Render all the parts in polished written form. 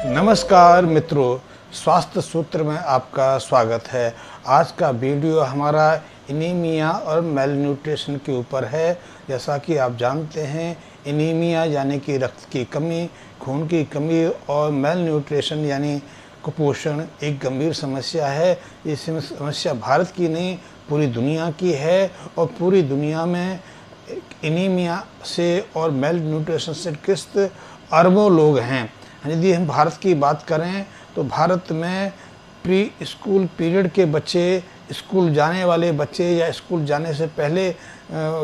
नमस्कार मित्रों, स्वास्थ्य सूत्र में आपका स्वागत है। आज का वीडियो हमारा एनीमिया और मेल न्यूट्रिशन के ऊपर है। जैसा कि आप जानते हैं, एनीमिया यानी कि रक्त की कमी, खून की कमी और मेल न्यूट्रिशन यानी कुपोषण एक गंभीर समस्या है। ये समस्या भारत की नहीं, पूरी दुनिया की है और पूरी दुनिया में एनीमिया से और मेल न्यूट्रिशन से ग्रस्त अरबों लोग हैं। यदि हम भारत की बात करें तो भारत में प्री स्कूल पीरियड के बच्चे, स्कूल जाने वाले बच्चे या स्कूल जाने से पहले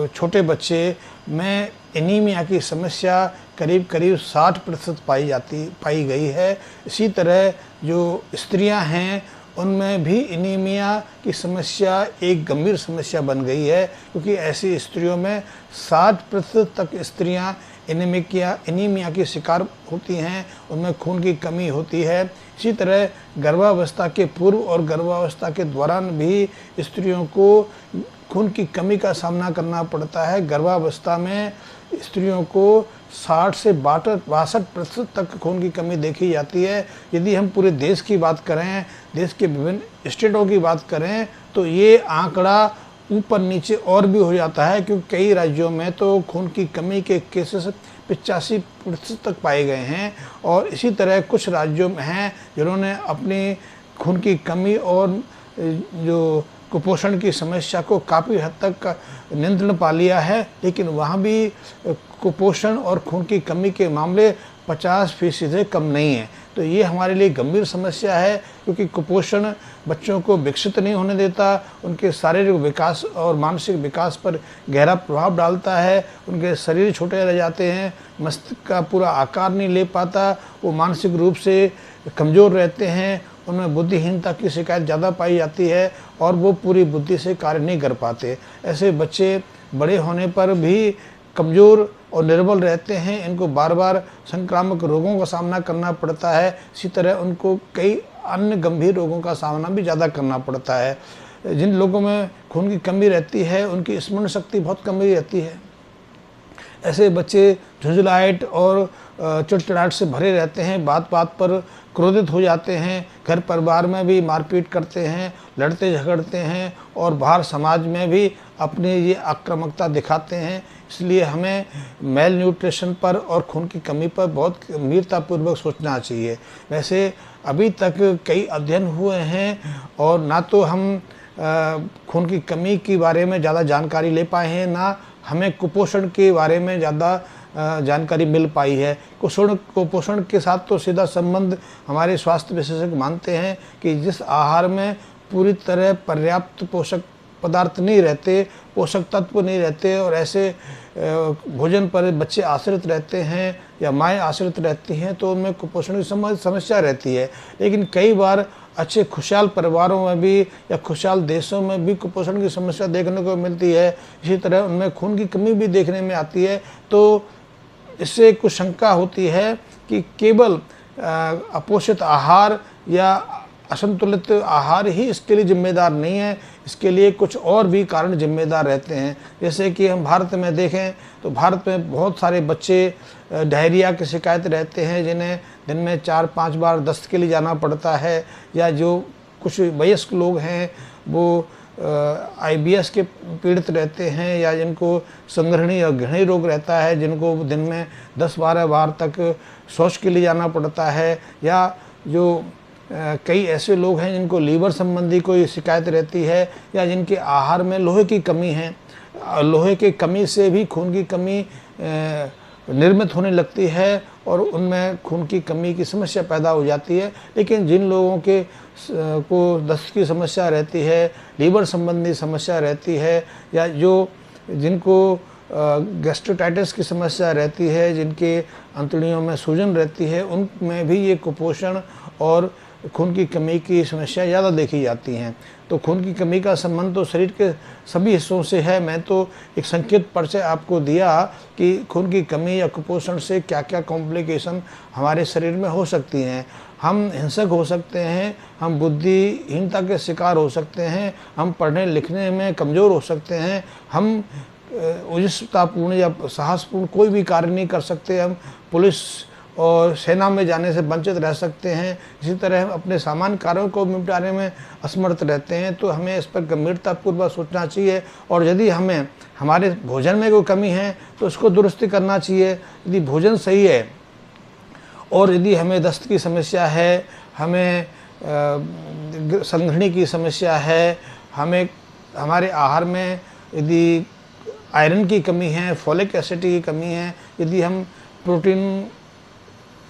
छोटे बच्चे में एनीमिया की समस्या करीब करीब 60% पाई गई है। इसी तरह जो स्त्रियां हैं उनमें भी एनीमिया की समस्या एक गंभीर समस्या बन गई है, क्योंकि ऐसी स्त्रियों में 60% तक स्त्रियां एनीमिया की शिकार होती हैं, उनमें खून की कमी होती है। इसी तरह गर्भावस्था के पूर्व और गर्भावस्था के दौरान भी स्त्रियों को खून की कमी का सामना करना पड़ता है। गर्भावस्था में स्त्रियों को 60 से 62% तक खून की कमी देखी जाती है। यदि हम पूरे देश की बात करें, देश के विभिन्न स्टेटों की बात करें, तो ये आंकड़ा ऊपर नीचे और भी हो जाता है, क्योंकि कई राज्यों में तो खून की कमी के केसेस 85% तक पाए गए हैं। और इसी तरह कुछ राज्यों में हैं जिन्होंने अपनी खून की कमी और जो कुपोषण की समस्या को काफ़ी हद तक नियंत्रण पा लिया है, लेकिन वहाँ भी कुपोषण और खून की कमी के मामले 50% से कम नहीं हैं। तो ये हमारे लिए गंभीर समस्या है, क्योंकि कुपोषण बच्चों को विकसित नहीं होने देता, उनके शारीरिक विकास और मानसिक विकास पर गहरा प्रभाव डालता है। उनके शरीर छोटे रह जाते हैं, मस्तिष्क का पूरा आकार नहीं ले पाता, वो मानसिक रूप से कमज़ोर रहते हैं, उनमें बुद्धिहीनता की शिकायत ज़्यादा पाई जाती है और वो पूरी बुद्धि से कार्य नहीं कर पाते। ऐसे बच्चे बड़े होने पर भी कमज़ोर और निर्बल रहते हैं, इनको बार बार संक्रामक रोगों का सामना करना पड़ता है। इसी तरह उनको कई अन्य गंभीर रोगों का सामना भी ज़्यादा करना पड़ता है। जिन लोगों में खून की कमी रहती है उनकी स्मरण शक्ति बहुत कम रहती है। ऐसे बच्चे झुंझलाहट और चिड़चिड़ाहट से भरे रहते हैं, बात बात पर क्रोधित हो जाते हैं, घर परिवार में भी मारपीट करते हैं, लड़ते झगड़ते हैं और बाहर समाज में भी अपनी ये आक्रामकता दिखाते हैं। इसलिए हमें मेल न्यूट्रिशन पर और खून की कमी पर बहुत गंभीरतापूर्वक सोचना चाहिए। वैसे अभी तक कई अध्ययन हुए हैं और ना तो हम खून की कमी के बारे में ज़्यादा जानकारी ले पाए हैं, ना हमें कुपोषण के बारे में ज़्यादा जानकारी मिल पाई है। कुपोषण के साथ तो सीधा संबंध हमारे स्वास्थ्य विशेषज्ञ मानते हैं कि जिस आहार में पूरी तरह पर्याप्त पोषक पदार्थ नहीं रहते, पोषक तत्व नहीं रहते और ऐसे भोजन पर बच्चे आश्रित रहते हैं या माएँ आश्रित रहती हैं, तो उनमें कुपोषण की समस्या रहती है। लेकिन कई बार अच्छे खुशहाल परिवारों में भी या खुशहाल देशों में भी कुपोषण की समस्या देखने को मिलती है। इसी तरह उनमें खून की कमी भी देखने में आती है। तो इससे कुछ शंका होती है कि केवल अपोषित आहार या असंतुलित आहार ही इसके लिए जिम्मेदार नहीं है, इसके लिए कुछ और भी कारण जिम्मेदार रहते हैं। जैसे कि हम भारत में देखें तो भारत में बहुत सारे बच्चे डायरिया की शिकायत रहते हैं, जिन्हें दिन में 4-5 बार दस्त के लिए जाना पड़ता है, या जो कुछ वयस्क लोग हैं वो IBS के पीड़ित रहते हैं, या जिनको संग्रहणी और घृणी रोग रहता है, जिनको दिन में 10-12 बार तक शौच के लिए जाना पड़ता है, या जो कई ऐसे लोग हैं जिनको लीवर संबंधी कोई शिकायत रहती है, या जिनके आहार में लोहे की कमी है। लोहे की कमी से भी खून की कमी निर्मित होने लगती है और उनमें खून की कमी की समस्या पैदा हो जाती है। लेकिन जिन लोगों के को दस्त की समस्या रहती है, लीवर संबंधी समस्या रहती है, या जिनको गैस्ट्रोटाइटिस की समस्या रहती है, जिनके अंतड़ियों में सूजन रहती है, उनमें भी ये कुपोषण और खून की कमी की समस्या ज़्यादा देखी जाती हैं। तो खून की कमी का संबंध तो शरीर के सभी हिस्सों से है। मैं तो एक संक्षिप्त परिचय आपको दिया कि खून की कमी या कुपोषण से क्या क्या कॉम्प्लिकेशन हमारे शरीर में हो सकती हैं। हम हिंसक हो सकते हैं, हम बुद्धिहीनता के शिकार हो सकते हैं, हम पढ़ने लिखने में कमज़ोर हो सकते हैं, हम ओजस्वितापूर्ण या साहसपूर्ण कोई भी कार्य नहीं कर सकते, हम पुलिस और सेना में जाने से वंचित रह सकते हैं। इसी तरह हम अपने सामान्य कार्यों को निपटाने में असमर्थ रहते हैं। तो हमें इस पर गंभीरतापूर्वक सोचना चाहिए, और यदि हमें हमारे भोजन में कोई कमी है तो उसको दुरुस्ती करना चाहिए। यदि भोजन सही है और यदि हमें दस्त की समस्या है, हमें संघनी की समस्या है, हमें हमारे आहार में यदि आयरन की कमी है, फॉलिक एसिड की कमी है, यदि हम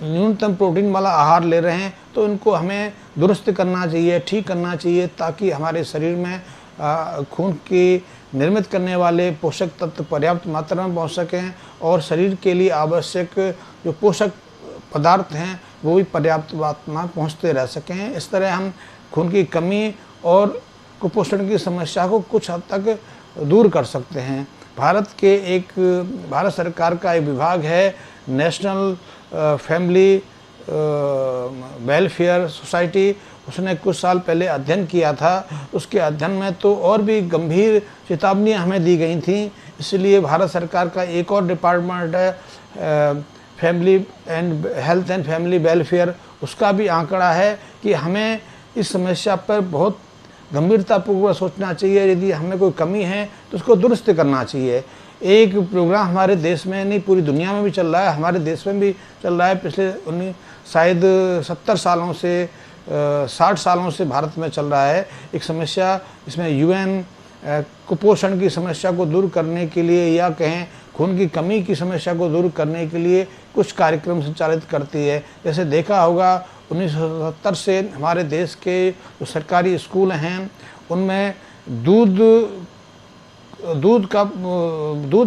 न्यूनतम प्रोटीन वाला आहार ले रहे हैं तो इनको हमें दुरुस्त करना चाहिए, ठीक करना चाहिए, ताकि हमारे शरीर में खून की निर्मित करने वाले पोषक तत्व पर्याप्त मात्रा में पहुंच सकें और शरीर के लिए आवश्यक जो पोषक पदार्थ हैं वो भी पर्याप्त मात्रा में पहुँचते रह सकें। इस तरह हम खून की कमी और कुपोषण की समस्या को कुछ हद तक दूर कर सकते हैं। भारत सरकार का एक विभाग है नेशनल फैमिली वेलफेयर सोसाइटी, उसने कुछ साल पहले अध्ययन किया था। उसके अध्ययन में तो और भी गंभीर चेतावनियां हमें दी गई थी। इसलिए भारत सरकार का एक और डिपार्टमेंट है family and health and family welfare, उसका भी आंकड़ा है कि हमें इस समस्या पर बहुत गंभीरतापूर्वक सोचना चाहिए। यदि हमें कोई कमी है तो उसको दुरुस्त करना चाहिए। एक प्रोग्राम हमारे देश में नहीं पूरी दुनिया में भी चल रहा है, हमारे देश में भी चल रहा है। पिछले शायद 70 सालों से 60 सालों से भारत में चल रहा है एक समस्या। इसमें यूएन कुपोषण की समस्या को दूर करने के लिए या कहें खून की कमी की समस्या को दूर करने के लिए कुछ कार्यक्रम संचालित करती है। जैसे देखा होगा 1970 से हमारे देश के जो सरकारी स्कूल हैं उनमें दूध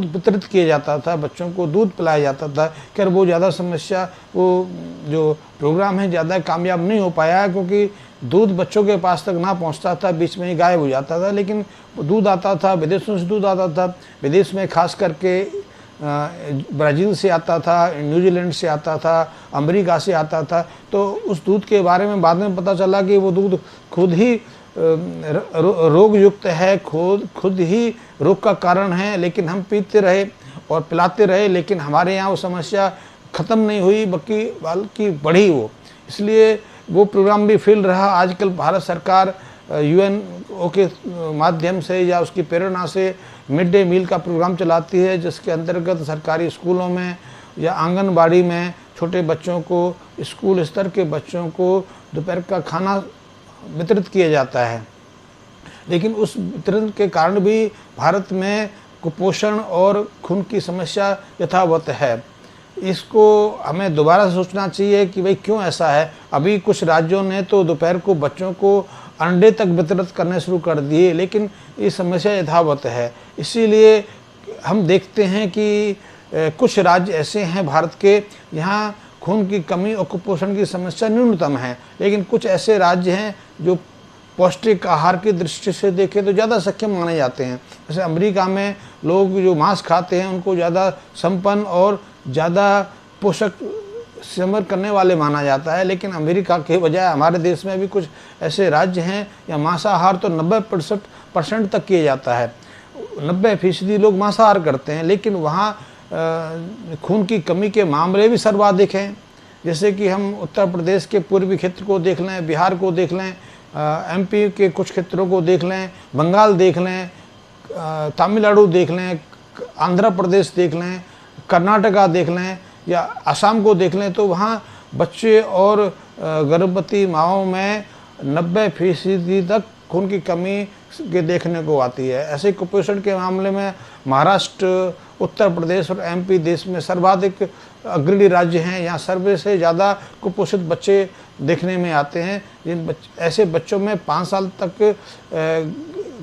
वितरित किया जाता था, बच्चों को दूध पिलाया जाता था। खैर वो ज़्यादा समस्या, वो जो प्रोग्राम है ज़्यादा कामयाब नहीं हो पाया, क्योंकि दूध बच्चों के पास तक ना पहुंचता था, बीच में ही गायब हो जाता था। लेकिन दूध आता था, विदेशों से दूध आता था, विदेश में खास करके ब्राज़ील से आता था, न्यूजीलैंड से आता था, अमेरिका से आता था। तो उस दूध के बारे में बाद में पता चला कि वो दूध खुद ही रोग युक्त है, खुद ही रोग का कारण है। लेकिन हम पीते रहे और पिलाते रहे, लेकिन हमारे यहाँ वो समस्या ख़त्म नहीं हुई बल्कि बढ़ी वो। इसलिए वो प्रोग्राम भी फेल रहा। आजकल भारत सरकार यूएनओ के माध्यम से या उसकी प्रेरणा से मिड डे मील का प्रोग्राम चलाती है, जिसके अंतर्गत सरकारी स्कूलों में या आंगनबाड़ी में छोटे बच्चों को, स्कूल स्तर के बच्चों को दोपहर का खाना वितरित किया जाता है। लेकिन उस वितरण के कारण भी भारत में कुपोषण और खून की समस्या यथावत है। इसको हमें दोबारा सोचना चाहिए कि भाई क्यों ऐसा है। अभी कुछ राज्यों ने तो दोपहर को बच्चों को अंडे तक वितरित करने शुरू कर दिए, लेकिन ये समस्या यथावत है। इसीलिए हम देखते हैं कि कुछ राज्य ऐसे हैं भारत के यहाँ खून की कमी और कुपोषण की समस्या न्यूनतम है, लेकिन कुछ ऐसे राज्य हैं जो पौष्टिक आहार की दृष्टि से देखें तो ज़्यादा सक्षम माने जाते हैं। जैसे अमेरिका में लोग जो मांस खाते हैं उनको ज़्यादा संपन्न और ज़्यादा पोषक सेवन करने वाले माना जाता है। लेकिन अमेरिका के बजाय हमारे देश में भी कुछ ऐसे राज्य हैं या मांसाहार तो 90% तक किया जाता है, 90% लोग मांसाहार करते हैं। लेकिन वहाँ खून की कमी के मामले भी सर्वाधिक हैं। जैसे कि हम उत्तर प्रदेश के पूर्वी क्षेत्र को देख लें, बिहार को देख लें, एमपी के कुछ क्षेत्रों को देख लें, बंगाल देख लें, तमिलनाडु देख लें, आंध्र प्रदेश देख लें, कर्नाटका देख लें या असम को देख लें, तो वहाँ बच्चे और गर्भवती माँओं में 90% तक खून की कमी के देखने को आती है। ऐसे कुपोषण के मामले में महाराष्ट्र, उत्तर प्रदेश और एमपी देश में सर्वाधिक अग्रणी राज्य हैं। यहाँ सर्वे से ज़्यादा कुपोषित बच्चे देखने में आते हैं। ऐसे बच्चों में 5 साल तक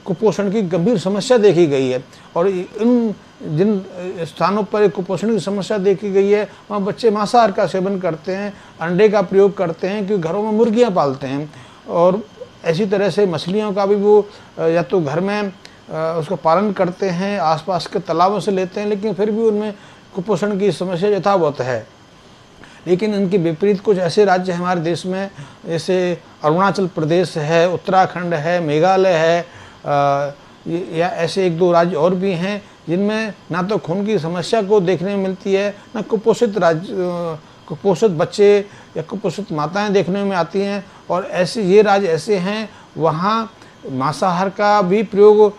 कुपोषण की गंभीर समस्या देखी गई है। और इन जिन स्थानों पर कुपोषण की समस्या देखी गई है वहाँ बच्चे मांसाहार का सेवन करते हैं, अंडे का प्रयोग करते हैं, क्योंकि घरों में मुर्गियाँ पालते हैं। और ऐसी तरह से मछलियों का भी वो या तो घर में उसका पालन करते हैं, आसपास के तालाबों से लेते हैं, लेकिन फिर भी उनमें कुपोषण की समस्या यथावत है। लेकिन इनके विपरीत कुछ ऐसे राज्य हैं हमारे देश में, जैसे अरुणाचल प्रदेश है, उत्तराखंड है, मेघालय है, या ऐसे 1-2 राज्य और भी हैं जिनमें ना तो खून की समस्या को देखने में मिलती है, ना कुपोषित बच्चे या कुपोषित माताएं देखने में आती हैं। और ऐसे ये राज्य ऐसे हैं वहाँ मांसाहार का भी प्रयोग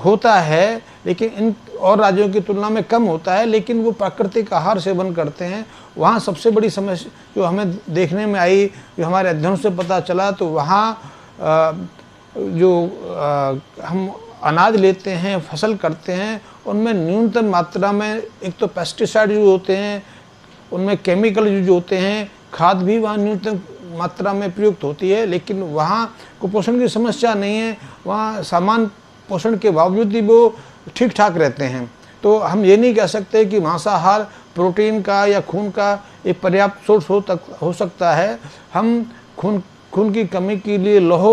होता है, लेकिन इन और राज्यों की तुलना में कम होता है, लेकिन वो प्राकृतिक आहार सेवन करते हैं। वहाँ सबसे बड़ी समस्या जो हमें देखने में आई, जो हमारे अध्ययन से पता चला, तो वहाँ हम अनाज लेते हैं, फसल करते हैं, उनमें न्यूनतम मात्रा में एक तो पेस्टिसाइड यूज होते हैं, उनमें केमिकल यूज होते हैं, खाद भी वहाँ न्यूनतम मात्रा में प्रयुक्त होती है, लेकिन वहाँ कुपोषण की समस्या नहीं है। वहाँ सामान्य पोषण के बावजूद भी वो ठीक ठाक रहते हैं। तो हम ये नहीं कह सकते कि मांसाहार प्रोटीन का या खून का एक पर्याप्त सोर्स हो सकता है। हम खून की कमी के लिए लौह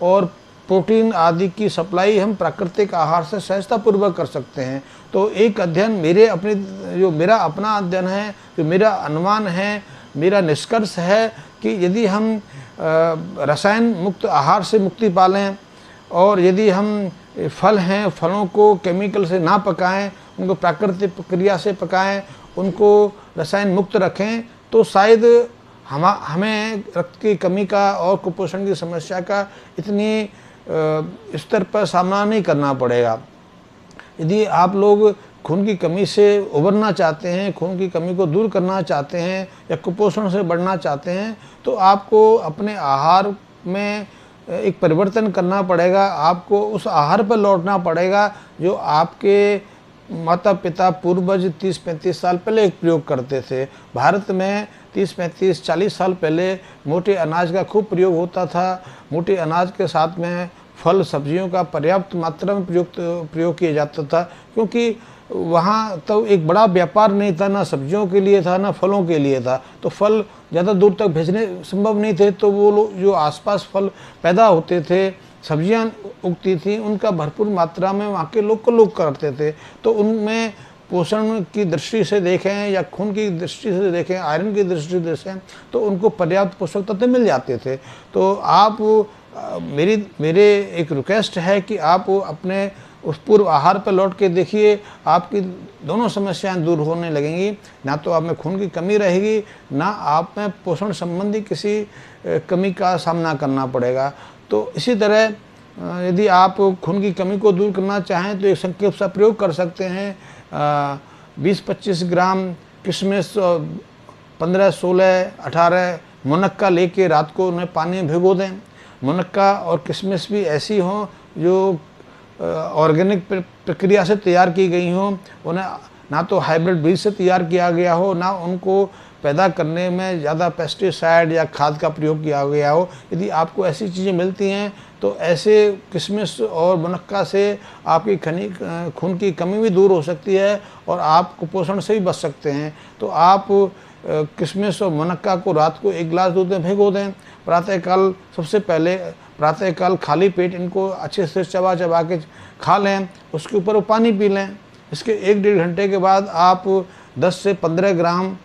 और प्रोटीन आदि की सप्लाई हम प्राकृतिक आहार से सहजतापूर्वक कर सकते हैं। तो एक अध्ययन मेरा अपना अध्ययन है, जो मेरा अनुमान है, मेरा निष्कर्ष है कि यदि हम रसायन मुक्त आहार से मुक्ति पालें और यदि हम फल हैं, फलों को केमिकल से ना पकाएं, उनको प्राकृतिक प्रक्रिया से पकाएं, उनको रसायन मुक्त रखें, तो शायद हमें रक्त की कमी का और कुपोषण की समस्या का इतनी स्तर पर सामना नहीं करना पड़ेगा। यदि आप लोग खून की कमी से उबरना चाहते हैं, खून की कमी को दूर करना चाहते हैं या कुपोषण से बढ़ना चाहते हैं, तो आपको अपने आहार में एक परिवर्तन करना पड़ेगा। आपको उस आहार पर लौटना पड़ेगा जो आपके माता पिता पूर्वज 30-35 साल पहले प्रयोग करते थे। भारत में 30-35-40 साल पहले मोटे अनाज का खूब प्रयोग होता था। मोटे अनाज के साथ में फल सब्जियों का पर्याप्त मात्रा में प्रयोग किया जाता था, क्योंकि वहाँ तो एक बड़ा व्यापार नहीं था, ना सब्जियों के लिए था ना फलों के लिए था। तो फल ज़्यादा दूर तक भेजने संभव नहीं थे, तो वो लोग जो आसपास फल पैदा होते थे, सब्जियां उगती थी, उनका भरपूर मात्रा में वहाँ के लोग करते थे। तो उनमें पोषण की दृष्टि से देखें या खून की दृष्टि से देखें, आयरन की दृष्टि से देखें, तो उनको पर्याप्त पोषक तत्व मिल जाते थे। तो आप मेरे एक रिक्वेस्ट है कि आप अपने उस पूर्व आहार पर लौट के देखिए, आपकी दोनों समस्याएं दूर होने लगेंगी। ना तो आप में खून की कमी रहेगी, ना आप में पोषण संबंधी किसी कमी का सामना करना पड़ेगा। तो इसी तरह यदि आप खून की कमी को दूर करना चाहें तो एक संक्षिप्त सा प्रयोग कर सकते हैं। 20-25 ग्राम किशमिश, 15-16-18 मुनक्का लेके रात को उन्हें पानी में भिगो दें। मुनक्का और किशमिश भी ऐसी हों जो ऑर्गेनिक प्रक्रिया से तैयार की गई हों, उन्हें ना तो हाइब्रिड बीज से तैयार किया गया हो, ना उनको पैदा करने में ज़्यादा पेस्टिसाइड या खाद का प्रयोग किया गया हो। यदि आपको ऐसी चीज़ें मिलती हैं तो ऐसे किशमिश और मुनक्का से आपकी खून की कमी भी दूर हो सकती है और आप कुपोषण से भी बच सकते हैं। तो आप किशमिश और मुनक्का को रात को 1 गिलास दूध में भिगो दें। प्रातःकाल सबसे पहले प्रातःकाल खाली पेट इनको अच्छे से चबा के खा लें, उसके ऊपर वो पानी पी लें। इसके 1-1.5 घंटे के बाद आप 10 से 15 ग्राम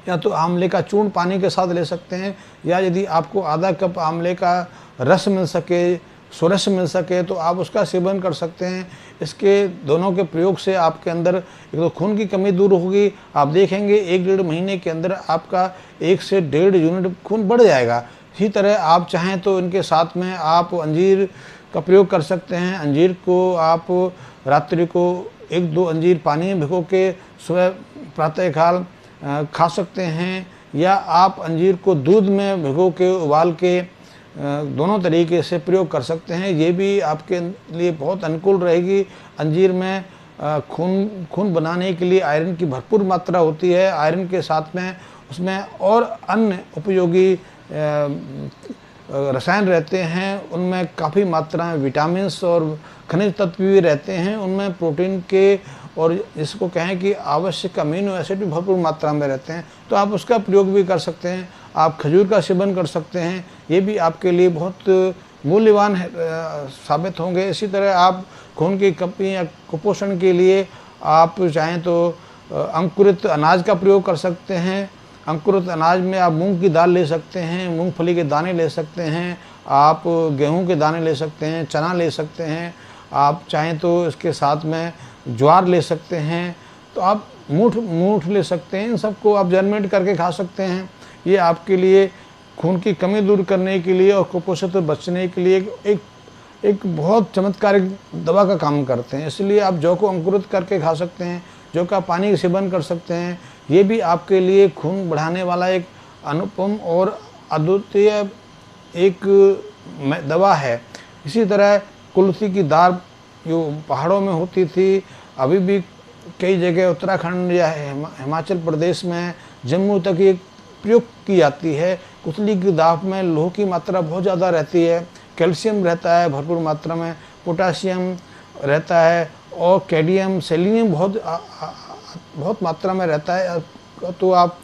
या तो आंवले का चूर्ण पानी के साथ ले सकते हैं, या यदि आपको आधा कप आंवले का रस मिल सके, सुरस मिल सके, तो आप उसका सेवन कर सकते हैं। इसके दोनों के प्रयोग से आपके अंदर एक तो खून की कमी दूर होगी। आप देखेंगे 1-1.5 महीने के अंदर आपका 1 से 1.5 यूनिट खून बढ़ जाएगा। इसी तरह आप चाहें तो इनके साथ में आप अंजीर का प्रयोग कर सकते हैं। अंजीर को आप रात्रि को 1-2 अंजीर पानी में भिगो के सुबह प्रातःकाल खा सकते हैं, या आप अंजीर को दूध में भिगो के उबाल के दोनों तरीके से प्रयोग कर सकते हैं। ये भी आपके लिए बहुत अनुकूल रहेगी। अंजीर में खून बनाने के लिए आयरन की भरपूर मात्रा होती है। आयरन के साथ में उसमें और अन्य उपयोगी रसायन रहते हैं। उनमें काफ़ी मात्रा में विटामिन्स और खनिज तत्व भी रहते हैं। उनमें प्रोटीन के और इसको कहें कि आवश्यक अमीनो एसिड भी भरपूर मात्रा में रहते हैं। तो आप उसका प्रयोग भी कर सकते हैं। आप खजूर का सेवन कर सकते हैं, ये भी आपके लिए बहुत मूल्यवान साबित होंगे। इसी तरह आप खून की कमी या कुपोषण के लिए आप चाहें तो अंकुरित अनाज का प्रयोग कर सकते हैं। अंकुरित अनाज में आप मूंग की दाल ले सकते हैं, मूंगफली के दाने ले सकते हैं, आप गेहूं के दाने ले सकते हैं, चना ले सकते हैं, आप चाहें तो इसके साथ में ज्वार ले सकते हैं। तो आप मूठ ले सकते हैं, इन सबको आप जर्मेंट करके खा सकते हैं। ये आपके लिए खून की कमी दूर करने के लिए और कुपोषण से बचने के लिए एक बहुत चमत्कारिक दवा का काम करते हैं। इसलिए आप जौ को अंकुरित करके खा सकते हैं, जौ का पानी का सेवन कर सकते हैं। ये भी आपके लिए खून बढ़ाने वाला एक अनुपम और अद्वितीय एक दवा है। इसी तरह कुल्थी की दाल जो पहाड़ों में होती थी, अभी भी कई जगह उत्तराखंड या हिमाचल प्रदेश में, जम्मू तक ये प्रयोग की जाती है। कुल्थी की दाल में लोह की मात्रा बहुत ज़्यादा रहती है, कैल्शियम रहता है भरपूर मात्रा में, पोटासियम रहता है और कैल्शियम सेलेनियम बहुत मात्रा में रहता है। तो आप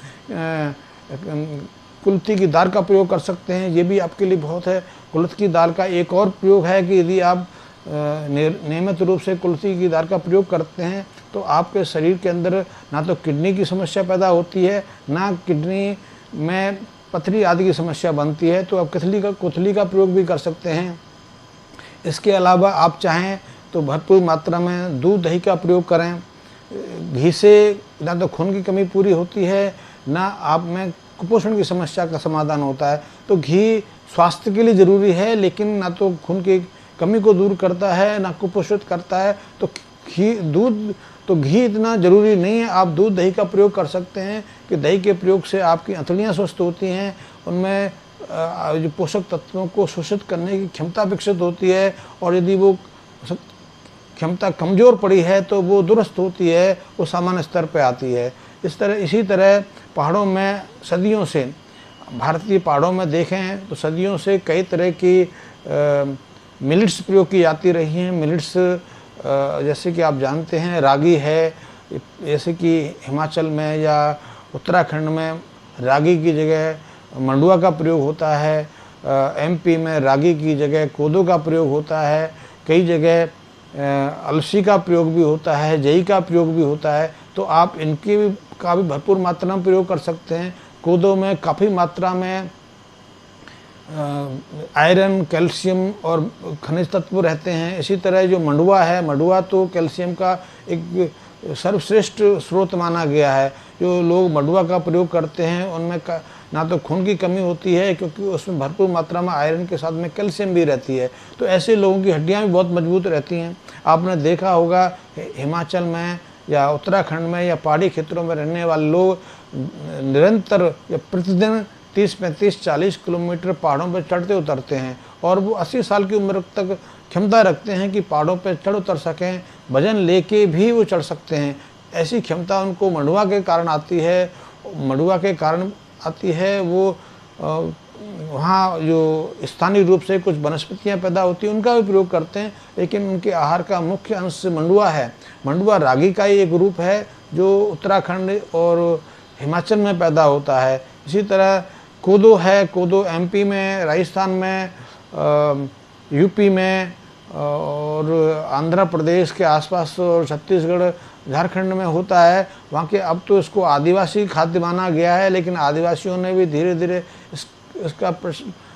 कुल्थी की दाल का प्रयोग कर सकते हैं, ये भी आपके लिए बहुत है। कुल्थ की दाल का एक और प्रयोग है कि यदि आप नियमित रूप से कुल्थी की दाल का प्रयोग करते हैं तो आपके शरीर के अंदर ना तो किडनी की समस्या पैदा होती है, ना किडनी में पथरी आदि की समस्या बनती है। तो आप कुल्थी का प्रयोग भी कर सकते हैं। इसके अलावा आप चाहें तो भरपूर मात्रा में दूध दही का प्रयोग करें। घी से ना तो खून की कमी पूरी होती है, ना आप में कुपोषण की समस्या का समाधान होता है। तो घी स्वास्थ्य के लिए ज़रूरी है, लेकिन ना तो खून की कमी को दूर करता है, ना कुपोषित करता है। तो घी इतना ज़रूरी नहीं है। आप दूध दही का प्रयोग कर सकते हैं कि दही के प्रयोग से आपकी अंतड़ियाँ स्वस्थ होती हैं, उनमें जो पोषक तत्वों को शोषित करने की क्षमता विकसित होती है, और यदि वो क्षमता कमज़ोर पड़ी है तो वो दुरुस्त होती है, वो सामान्य स्तर पर आती है। इसी तरह पहाड़ों में सदियों से, भारतीय पहाड़ों में देखें तो सदियों से कई तरह की मिलेट्स प्रयोग की जाती रही हैं। मिलेट्स जैसे कि आप जानते हैं रागी है, जैसे कि हिमाचल में या उत्तराखंड में रागी की जगह मंडुआ का प्रयोग होता है, एमपी में रागी की जगह कोदो का प्रयोग होता है, कई जगह अलसी का प्रयोग भी होता है, जई का प्रयोग भी होता है। तो आप इनकी का भी भरपूर मात्रा में प्रयोग कर सकते हैं। कोदो में काफ़ी मात्रा में आयरन, कैल्शियम और खनिज तत्व रहते हैं। इसी तरह जो मंडुआ है, मंडुआ तो कैल्शियम का एक सर्वश्रेष्ठ स्रोत माना गया है। जो लोग मंडुआ का प्रयोग करते हैं उनमें ना तो खून की कमी होती है, क्योंकि उसमें भरपूर मात्रा में आयरन के साथ में कैल्शियम भी रहती है। तो ऐसे लोगों की हड्डियां भी बहुत मजबूत रहती हैं। आपने देखा होगा हिमाचल में या उत्तराखंड में या पहाड़ी क्षेत्रों में रहने वाले लोग निरंतर या प्रतिदिन 30, 35, 40 किलोमीटर पहाड़ों पर चढ़ते उतरते हैं, और वो 80 साल की उम्र तक क्षमता रखते हैं कि पहाड़ों पर चढ़ उतर सकें, वजन लेके भी वो चढ़ सकते हैं। ऐसी क्षमता उनको मंडुआ के कारण आती है। मंडुआ के कारण आती है वो वहाँ जो स्थानीय रूप से कुछ वनस्पतियाँ पैदा होती हैं उनका भी प्रयोग करते हैं, लेकिन उनके आहार का मुख्य अंश मंडुआ है। मंडुआ रागी का ही एक रूप है जो उत्तराखंड और हिमाचल में पैदा होता है। इसी तरह कोदो है, कोदो एमपी में, राजस्थान में, यूपी में और आंध्र प्रदेश के आसपास और छत्तीसगढ़, झारखंड में होता है। वहाँ के अब तो इसको आदिवासी खाद्य माना गया है, लेकिन आदिवासियों ने भी धीरे धीरे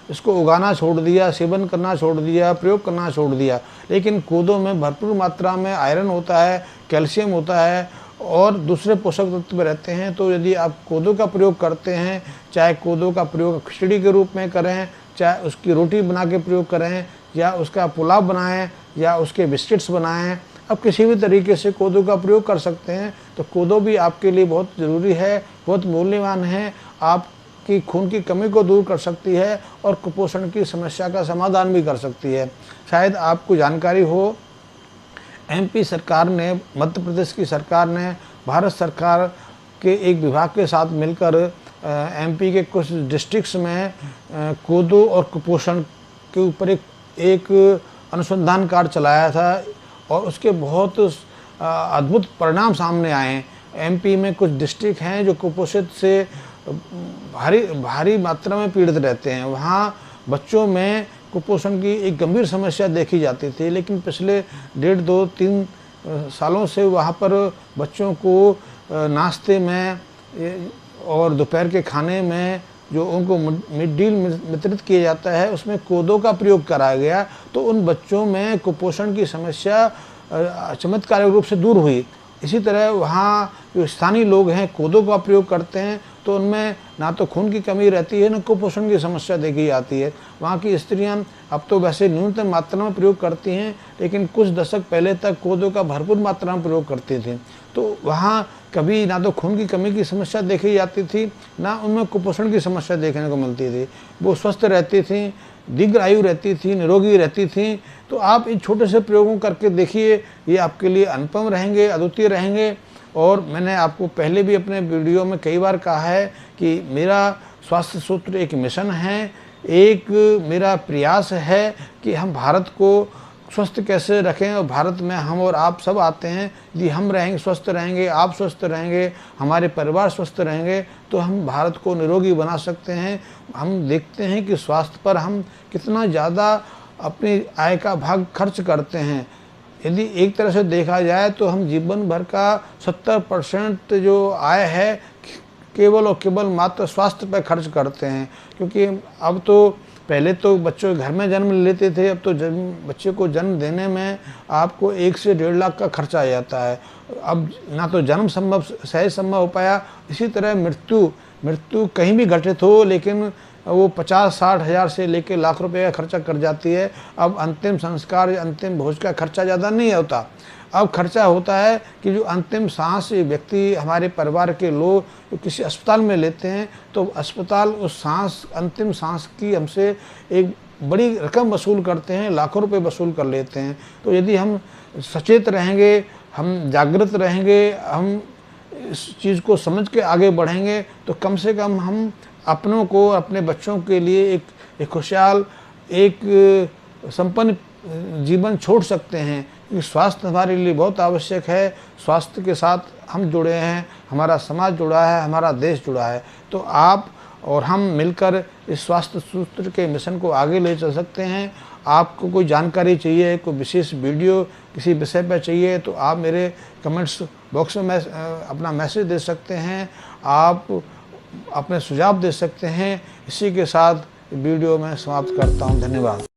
इसको उगाना छोड़ दिया, सेवन करना छोड़ दिया, प्रयोग करना छोड़ दिया। लेकिन कोदो में भरपूर मात्रा में आयरन होता है, कैल्शियम होता है और दूसरे पोषक तत्व रहते हैं। तो यदि आप कोदो का प्रयोग करते हैं, चाहे कोदो का प्रयोग खिचड़ी के रूप में करें, चाहे उसकी रोटी बना के प्रयोग करें, या उसका पुलाव बनाएं, या उसके बिस्किट्स बनाएं, अब किसी भी तरीके से कोदो का प्रयोग कर सकते हैं। तो कोदो भी आपके लिए बहुत ज़रूरी है, बहुत मूल्यवान है। आपकी खून की कमी को दूर कर सकती है और कुपोषण की समस्या का समाधान भी कर सकती है। शायद आपको जानकारी हो, एमपी सरकार ने, मध्य प्रदेश की सरकार ने भारत सरकार के एक विभाग के साथ मिलकर एमपी के कुछ डिस्ट्रिक्ट्स में कोदो और कुपोषण के ऊपर एक अनुसंधान कार्य चलाया था, और उसके बहुत अद्भुत परिणाम सामने आए हैं। एमपी में कुछ डिस्ट्रिक्ट हैं जो कुपोषित से भारी मात्रा में पीड़ित रहते हैं। वहाँ बच्चों में कुपोषण की एक गंभीर समस्या देखी जाती थी, लेकिन पिछले 1.5, 2, 3 सालों से वहाँ पर बच्चों को नाश्ते में और दोपहर के खाने में जो उनको मिड डील वितरित किया जाता है उसमें कोदो का प्रयोग कराया गया। तो उन बच्चों में कुपोषण की समस्या चमत्कारिक रूप से दूर हुई, इसी तरह वहाँ जो स्थानीय लोग हैं कोदो का प्रयोग करते हैं, तो उनमें ना तो खून की कमी रहती है, न कुपोषण की समस्या देखी जाती है। वहाँ की स्त्रियाँ अब तो वैसे न्यूनतम मात्रा में प्रयोग करती हैं, लेकिन कुछ दशक पहले तक कोदो का भरपूर मात्रा में प्रयोग करती थी। तो वहाँ कभी ना तो खून की कमी की समस्या देखी जाती थी, ना उनमें कुपोषण की समस्या देखने को मिलती थी। वो स्वस्थ रहती थी, दीर्घ आयु रहती थी, निरोगी रहती थी। तो आप इन छोटे से प्रयोगों करके देखिए, ये आपके लिए अनुपम रहेंगे, अद्वितीय रहेंगे। और मैंने आपको पहले भी अपने वीडियो में कई बार कहा है कि मेरा स्वास्थ्य सूत्र एक मिशन है, एक मेरा प्रयास है कि हम भारत को स्वस्थ कैसे रखें। और भारत में हम और आप सब आते हैं, यदि हम रहेंगे, स्वस्थ रहेंगे, आप स्वस्थ रहेंगे, हमारे परिवार स्वस्थ रहेंगे, तो हम भारत को निरोगी बना सकते हैं। हम देखते हैं कि स्वास्थ्य पर हम कितना ज़्यादा अपनी आय का भाग खर्च करते हैं। यदि एक तरह से देखा जाए तो हम जीवन भर का 70% जो आय है केवल और केवल मात्र स्वास्थ्य पर खर्च करते हैं। क्योंकि अब तो पहले तो बच्चों घर में जन्म लेते थे, अब तो बच्चे को जन्म देने में आपको 1 से 1.5 लाख का खर्चा आ जाता है। अब ना तो जन्म सहज संभव हो पाया, इसी तरह मृत्यु कहीं भी घटित हो, लेकिन वो 50-60 हज़ार से लेकर लाख रुपए का खर्चा कर जाती है। अब अंतिम संस्कार या अंतिम भोज का खर्चा ज़्यादा नहीं होता। अब खर्चा होता है कि जो अंतिम सांस व्यक्ति, हमारे परिवार के लोग किसी अस्पताल में लेते हैं, तो अस्पताल उस अंतिम सांस की हमसे एक बड़ी रकम वसूल करते हैं, लाखों रुपए वसूल कर लेते हैं। तो यदि हम सचेत रहेंगे, हम जागृत रहेंगे, हम इस चीज़ को समझ के आगे बढ़ेंगे, तो कम से कम हम अपनों को, अपने बच्चों के लिए एक खुशहाल, एक संपन्न जीवन छोड़ सकते हैं। क्योंकि स्वास्थ्य हमारे लिए बहुत आवश्यक है। स्वास्थ्य के साथ हम जुड़े हैं, हमारा समाज जुड़ा है, हमारा देश जुड़ा है। तो आप और हम मिलकर इस स्वास्थ्य सूत्र के मिशन को आगे ले चल सकते हैं। आपको कोई जानकारी चाहिए, कोई विशेष वीडियो किसी विषय पर चाहिए, तो आप मेरे कमेंट्स बॉक्स में अपना मैसेज दे सकते हैं, आप अपने सुझाव दे सकते हैं। इसी के साथ वीडियो में समाप्त करता हूँ। धन्यवाद।